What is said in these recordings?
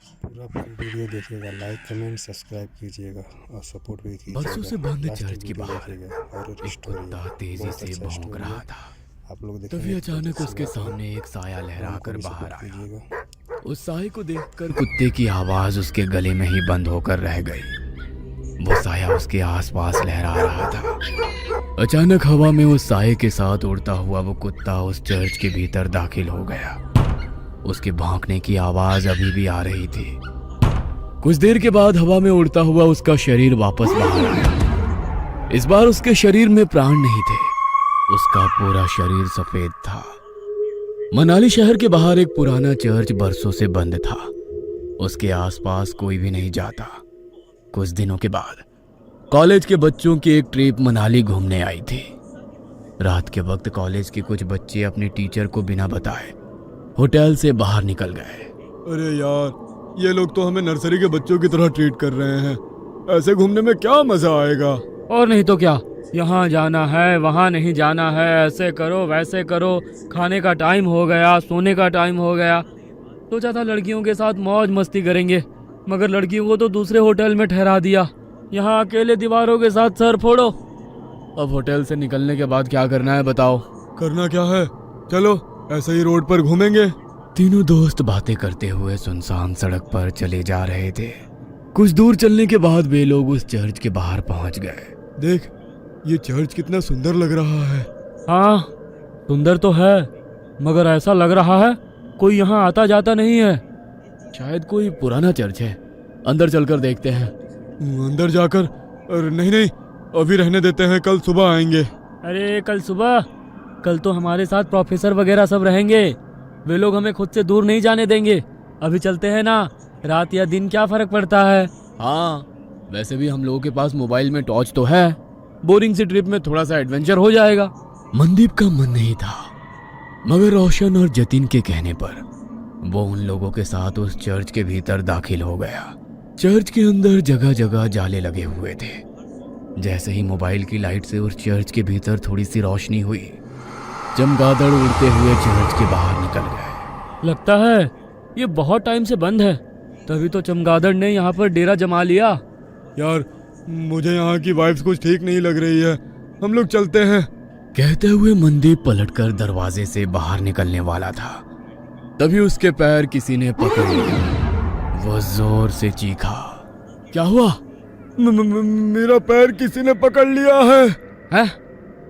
पूरा full video देखिएगा, like comment subscribe कीजिएगा और सपोर्ट भी कीजिएगा। बरसों से बंद लास्ट चर्च के वीडियो बाहर देखिएगा और एक स्टोरी कुत्ता है, तेजी बहुत से अच्छा भौंक स्टोरी रहा है। था। आप लोग तभी देखेंगे तो बहुत अचानक अच्छी उसके बात है। सामने एक साया लहरा उनको कर भी बाहर सपोर्ट आया। कीजिएगा। उस साये को देखकर कुत्ते की आवाज उसके गले में ही बंद होकर रह गई। वो साया उसके आसपास लहरा रहा था। अचानक हवा में उस साये के साथ उड़ता हुआ वो कुत्ता उस चर्च के भीतर दाखिल हो गया। उसके भौंकने की आवाज अभी भी आ रही थी। कुछ देर के बाद हवा में उड़ता हुआ उसका शरीर वापस बाहर आया। इस बार उसके शरीर में प्राण नहीं थे, उसका पूरा शरीर सफेद था। मनाली शहर के बाहर एक पुराना चर्च बरसों से बंद था। उसके आसपास कोई भी नहीं जाता। कुछ दिनों के बाद कॉलेज के बच्चों की एक ट्रिप मनाली घूमने आई थी। रात के वक्त कॉलेज के कुछ बच्चे अपने टीचर को बिना बताए होटल से बाहर निकल गए। अरे यार, ये लोग तो हमें नर्सरी के बच्चों की तरह ट्रीट कर रहे हैं। ऐसे घूमने में क्या मजा आएगा। और नहीं तो क्या, यहाँ जाना है वहाँ नहीं जाना है, ऐसे करो वैसे करो, खाने का टाइम हो गया, सोने का टाइम हो गया। सोचा था लड़कियों के साथ मौज मस्ती करेंगे, मगर लड़कियों को तो दूसरे होटल में ठहरा दिया। यहाँ अकेले दीवारों के साथ सर फोड़ो। अब होटल से निकलने के बाद क्या करना है बताओ। करना क्या है, चलो ऐसे ही रोड पर घूमेंगे। तीनों दोस्त बातें करते हुए सुनसान सड़क पर चले जा रहे थे। कुछ दूर चलने के बाद वे लोग उस चर्च के बाहर पहुंच गए। देख, ये चर्च कितना सुंदर लग रहा है। हाँ, सुंदर तो है, मगर ऐसा लग रहा है कोई यहाँ आता जाता नहीं है। शायद कोई पुराना चर्च है, अंदर चलकर देखते हैं। अंदर जाकर? अरे नहीं नहीं, अभी रहने देते हैं, कल सुबह आएंगे। अरे कल सुबह? कल तो हमारे साथ प्रोफेसर वगैरह सब रहेंगे, वे लोग हमें खुद से दूर नहीं जाने देंगे। अभी चलते हैं ना, रात या दिन क्या फर्क पड़ता है। हाँ, वैसे भी हम लोगों के पास मोबाइल में टॉर्च तो है। बोरिंग सी ट्रिप में थोड़ा सा एडवेंचर हो जाएगा। मनदीप का मन नहीं था, मगर रोशन और जतिन के कहने पर वो उन लोगों के साथ उस चर्च के भीतर दाखिल हो गया। चर्च के अंदर जगह जगह जाले लगे हुए थे। जैसे ही मोबाइल की लाइट से उस चर्च के भीतर थोड़ी सी रोशनी हुई, चमगादड़ उड़ते हुए चर्च के बाहर निकल गए। लगता है ये बहुत टाइम से बंद है, तभी तो चमगादड़ ने यहाँ पर डेरा जमा लिया। यार, मुझे यहाँ की वाइब्स कुछ ठीक नहीं लग रही है, हम लोग चलते हैं। कहते हुए मनदीप पलटकर दरवाजे से बाहर निकलने वाला था, तभी उसके पैर किसी ने पकड़ लिया। वो जोर से चीखा। क्या हुआ? मेरा पैर किसी ने पकड़ लिया है। हैं?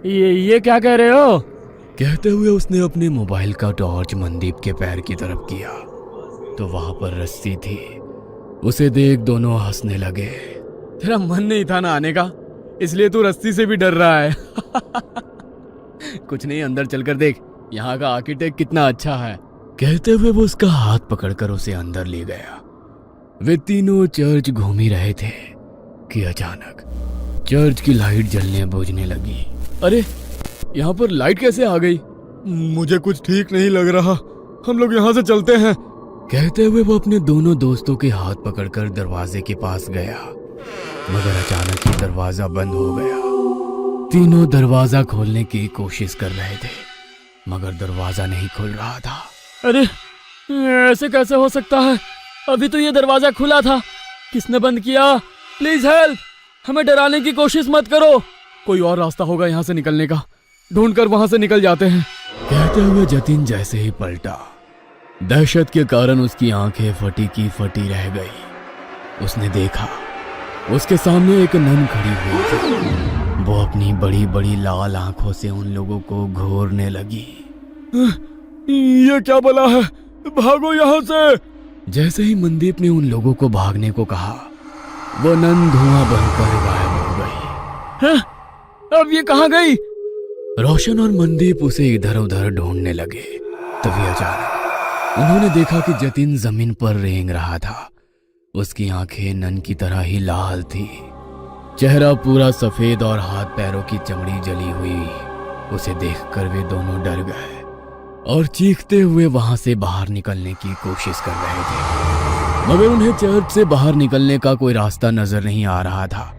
ये क्या कह रहे हो? कहते हुए उसने अपने मोबाइल का टॉर्च मनदीप के पैर की तरफ किया तो वहां पर रस्सी थी। उसे देख दोनों हंसने लगे। तेरा मन नहीं था ना आने का, इसलिए तू रस्सी से भी डर रहा है। कुछ नहीं, अंदर चलकर देख, यहाँ का आर्किटेक्ट कितना अच्छा है। कहते हुए वो उसका हाथ पकड़कर उसे अंदर ले गया। वे तीनों चर्च घूम ही रहे थे कि अचानक चर्च की लाइट जलने बुझने लगी। अरे, यहाँ पर लाइट कैसे आ गई? मुझे कुछ ठीक नहीं लग रहा, हम लोग यहाँ से चलते हैं। कहते हुए वो अपने दोनों दोस्तों के हाथ पकड़कर दरवाजे के पास गया, मगर अचानक ही दरवाजा बंद हो गया। तीनों दरवाजा खोलने की कोशिश कर रहे थे, मगर दरवाजा नहीं खुल रहा था। अरे ऐसे कैसे हो सकता है? अभी तो ये दरवाजा खुला था, किसने बंद किया? प्लीज हेल्प, हमें डराने की कोशिश मत करो। कोई और रास्ता होगा यहाँ से निकलने का, ढूंढकर वहां से निकल जाते हैं। कहते हुए जतिन जैसे ही पलटा, दहशत के कारण उसकी आंखें फटी की फटी रह गई। उसने देखा उसके सामने एक नन खड़ी हुई थी। वो अपनी बड़ी बड़ी लाल आंखों से उन लोगों को घूरने लगी। ये क्या बला है, भागो यहाँ से। जैसे ही मनदीप ने उन लोगों को भागने को कहा, वो नन धुआं बनकर गायब हो गई। हैं? अब ये कहाँ गई? रोशन और मनदीप उसे इधर उधर ढूंढने लगे। तभी अचानक उन्होंने देखा कि जतिन जमीन पर रेंग रहा था। उसकी आंखें नन की तरह ही लाल थी, चेहरा पूरा सफेद और हाथ पैरों की चमड़ी जली हुई। उसे देखकर वे दोनों डर गए और चीखते हुए वहां से बाहर निकलने की कोशिश कर रहे थे, मगर उन्हें चर्च से बाहर निकलने का कोई रास्ता नजर नहीं आ रहा था।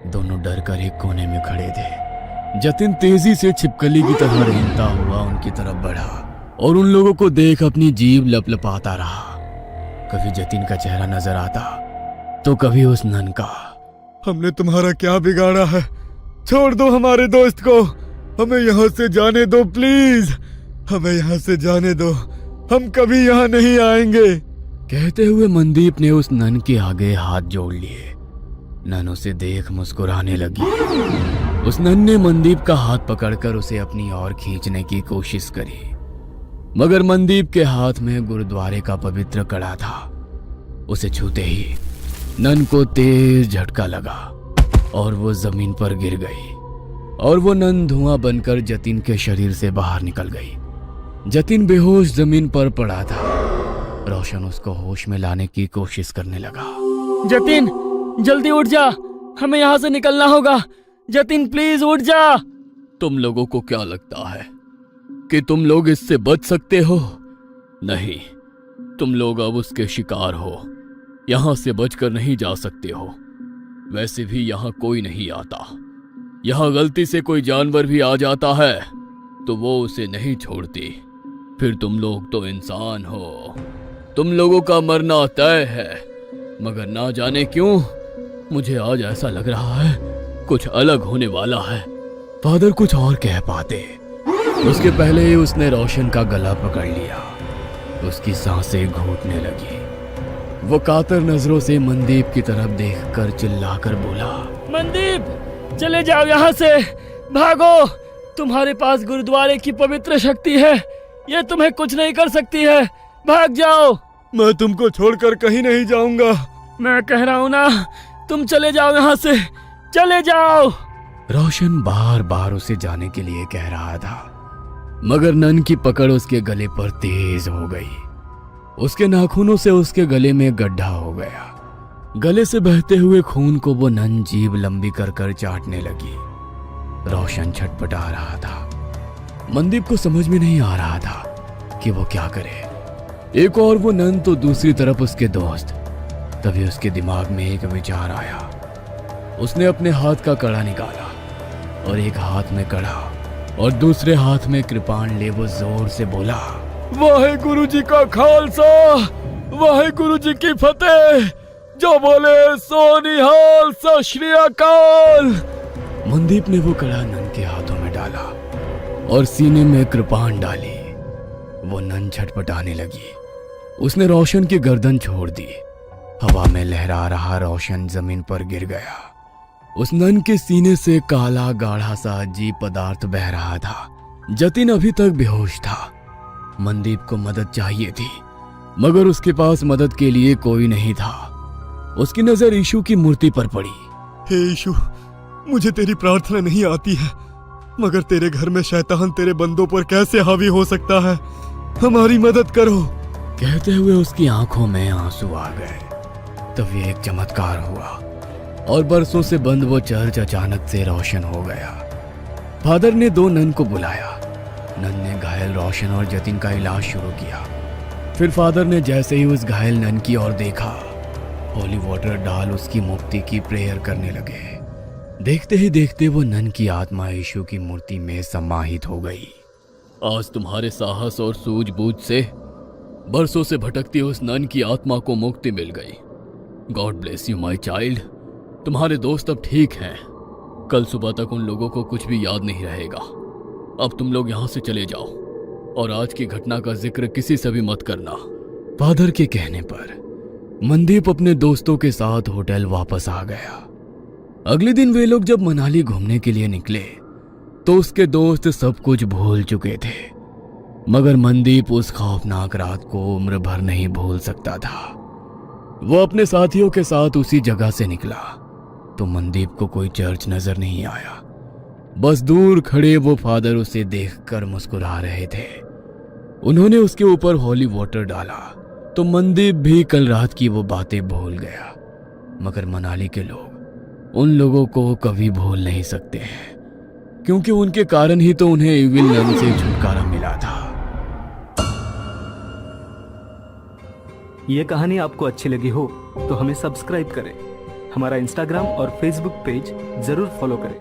दोनों डर कर एक कोने में खड़े थे। जतिन तेजी से छिपकली की तरह रेंगता हुआ उनकी तरफ बढ़ा और उन लोगों को देख अपनी जीभ लपलपाता रहा। कभी जतिन का चेहरा नजर आता तो कभी उस नन का। हमने तुम्हारा क्या बिगाड़ा है? छोड़ दो हमारे दोस्त को, हमें यहाँ से जाने दो प्लीज, हमें यहाँ से जाने दो, हम कभी यहाँ नहीं आएंगे। कहते हुए मनदीप ने उस नन के आगे हाथ जोड़ लिए। नन उसे देख मुस्कुराने लगी। उस नन ने मनदीप का हाथ पकड़कर उसे अपनी ओर खींचने की कोशिश करी, मगर मनदीप के हाथ में गुरुद्वारे का पवित्र कड़ा था। उसे छूते ही नन को तेज झटका लगा और वो जमीन पर गिर गई और वो नन धुआं बनकर जतिन के शरीर से बाहर निकल गई। जतिन बेहोश जमीन पर पड़ा था। रोशन उसको होश में लाने की कोशिश करने लगा। जतिन जल्दी उठ जा, हमें यहाँ से निकलना होगा। जतिन प्लीज उठ जा। तुम लोगों को क्या लगता है कि तुम लोग इससे बच सकते हो? नहीं, तुम लोग अब उसके शिकार हो। यहां से बचकर नहीं जा सकते हो। वैसे भी यहां कोई नहीं आता। यहां गलती से कोई जानवर भी आ जाता है तो वो उसे नहीं छोड़ती। फिर तुम लोग तो इंसान हो, तुम लोगों का मरना तय है। मगर ना जाने क्यों मुझे आज ऐसा लग रहा है कुछ अलग होने वाला है। फादर कुछ और कह पाते, उसके पहले ही उसने रोशन का गला पकड़ लिया। उसकी सांसें घूटने लगी। वो कातर नजरों से मनदीप की तरफ देखकर चिल्लाकर बोला, मनदीप चले जाओ यहाँ से, भागो। तुम्हारे पास गुरुद्वारे की पवित्र शक्ति है, ये तुम्हें कुछ नहीं कर सकती है। भाग जाओ। मैं तुमको छोड़कर कहीं नहीं जाऊंगा। मैं कह रहा हूँ ना, तुम चले जाओ यहाँ से, चले जाओ। रोशन बार बार उसे जाने के लिए कह रहा था, मगर नन की पकड़ उसके गले पर तेज हो गई। उसके नाखूनों से उसके गले में गड्ढा हो गया। गले से बहते हुए खून को वो नन जीभ लंबी कर कर चाटने लगी। रोशन छटपटा रहा था। मनदीप को समझ में नहीं आ रहा था कि वो क्या करे। एक और वो नन तो दूसरी तरफ उसके दोस्त। तभी उसके दिमाग में एक विचार आया। उसने अपने हाथ का कड़ा निकाला और एक हाथ में कड़ा और दूसरे हाथ में कृपाण ले वो जोर से बोला, वाहेगुरु जी का खालसा, वाहेगुरु जी की फतेह। जो बोले सो निहाल, सत श्री अकाल। मनदीप ने वो कड़ा नन के हाथों में डाला और सीने में कृपाण डाली। वो नन छटपटाने लगी। उसने रोशन की गर्दन छोड़ दी। हवा में लहरा रहा रोशन जमीन पर गिर गया। उस नन के सीने से काला गाढ़ा सा अजीब पदार्थ बह रहा था। जतिन अभी तक बेहोश था। मनदीप को मदद चाहिए थी, मगर उसके पास मदद के लिए कोई नहीं था। उसकी नजर यीशु की मूर्ति पर पड़ी। हे यीशु, मुझे तेरी प्रार्थना नहीं आती है, मगर तेरे घर में शैतान तेरे बंदों पर कैसे हावी हो सकता है? हमारी मदद करो। कहते हुए उसकी आंखों में आंसू आ गए। तभी एक चमत्कार हुआ और बरसों से बंद वो चर्च अचानक से रोशन हो गया। फादर ने दो नन को बुलाया। नन ने घायल रोशन और जतिन का इलाज शुरू किया। फिर फादर ने जैसे ही उस घायल नन की ओर देखा, होली वाटर डाल उसकी मुक्ति की प्रेयर करने लगे। देखते ही देखते वो नन की आत्मा यीशु की मूर्ति में समाहित हो गई। आज तुम्हारे साहस और सूझबूझ से बरसों से भटकती उस नन की आत्मा को मुक्ति मिल गई। God bless you my child. तुम्हारे दोस्त अब ठीक हैं। कल सुबह तक उन लोगों को कुछ भी याद नहीं रहेगा। अब तुम लोग यहाँ से चले जाओ और आज की घटना का जिक्र किसी से भी मत करना। फादर के कहने पर मनदीप अपने दोस्तों के साथ होटल वापस आ गया। अगले दिन वे लोग जब मनाली घूमने के लिए निकले तो उसके दोस्त सब कुछ भूल चुके थे, मगर मनदीप उस खौफनाक रात को उम्र भर नहीं भूल सकता था। वो अपने साथियों के साथ उसी जगह से निकला तो मनदीप को कोई चर्च नजर नहीं आया। बस दूर खड़े वो फादर उसे देखकर मुस्कुरा रहे थे। उन्होंने उसके ऊपर होली वाटर डाला तो मनदीप भी कल रात की वो बातें भूल गया। मगर मनाली के लोग उन लोगों को कभी भूल नहीं सकते हैं, क्योंकि उनके कारण ही तो उन्हें इविल नन से छुटकारा मिला था। ये कहानी आपको अच्छी लगी हो तो हमें सब्सक्राइब करें, हमारा इंस्टाग्राम और फेसबुक पेज जरूर फॉलो करें।